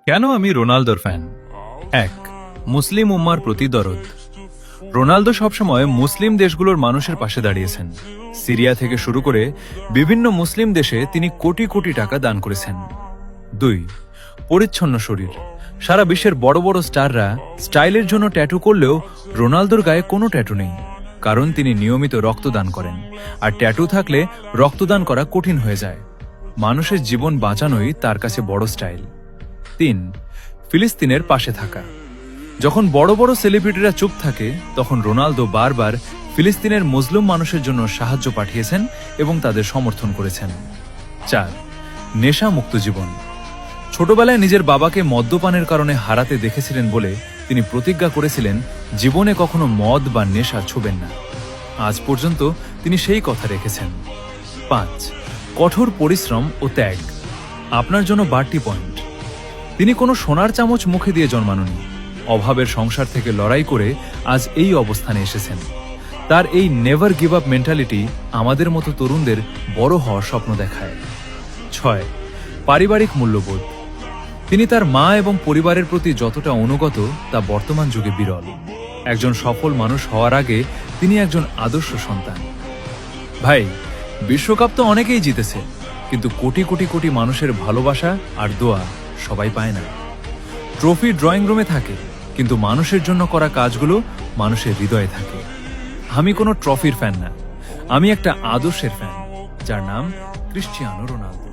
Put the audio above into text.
কেন আমি রোনালদোর ফ্যান? ১. মুসলিম উম্মার প্রতি দরদ। রোনালদো সবসময় মুসলিম দেশগুলোর মানুষের পাশে দাঁড়িয়েছেন। সিরিয়া থেকে শুরু করে বিভিন্ন মুসলিম দেশে তিনি কোটি কোটি টাকা দান করেছেন। ২. পরিচ্ছন্ন শরীর। সারা বিশ্বের বড় বড় স্টাররা স্টাইলের জন্য ট্যাটু করলেও রোনালদোর গায়ে কোনো ট্যাটু নেই, কারণ তিনি নিয়মিত রক্তদান করেন, আর ট্যাটু থাকলে রক্তদান করা কঠিন হয়ে যায়। মানুষের জীবন বাঁচানোই তার কাছে বড় স্টাইল। ৩. ফিলিস্তিনের পাশে থাকা। যখন বড় বড় সেলিব্রিটিরা চুপ থাকে, তখন রোনালদো বারবার ফিলিস্তিনের মজলুম মানুষের জন্য সাহায্য পাঠিয়েছেন এবং তাদের সমর্থন করেছেন। ৪. নেশা মুক্ত জীবন। ছোটবেলায় নিজের বাবাকে মদ্যপানের কারণে হারাতে দেখেছিলেন বলে তিনি প্রতিজ্ঞা করেছিলেন জীবনে কখনো মদ বা নেশা ছুবেন না। আজ পর্যন্ত তিনি সেই কথা রেখেছেন। ৫. কঠোর পরিশ্রম ও ত্যাগ। আপনার জন্য বাড়তি পয়েন্ট। তিনি কোনো সোনার চামচ মুখে দিয়ে জন্মাননি। অভাবের সংসার থেকে লড়াই করে আজ এই অবস্থানে এসেছেন। তার এই নেভার গিভ আপ মেন্টালিটি আমাদের মতো তরুণদের বড় হওয়ার স্বপ্ন দেখায়। ৬. পারিবারিক মূল্যবোধ। তিনি তার মা এবং পরিবারের প্রতি যতটা অনুগত, তা বর্তমান যুগে বিরল। একজন সফল মানুষ হওয়ার আগে তিনি একজন আদর্শ সন্তান। ভাই, বিশ্বকাপ তো অনেকেই জিতেছে, কিন্তু কোটি কোটি কোটি মানুষের ভালোবাসা আর দোয়া সবাই পায় না। ট্রফি ড্রয়িং রুমে থাকে, কিন্তু মানুষের জন্য করা কাজগুলো মানুষের হৃদয়ে থাকে। আমি কোনো ট্রফির ফ্যান না, আমি একটা আদর্শের ফ্যান, যার নাম ক্রিশ্চিয়ানো রোনালদো।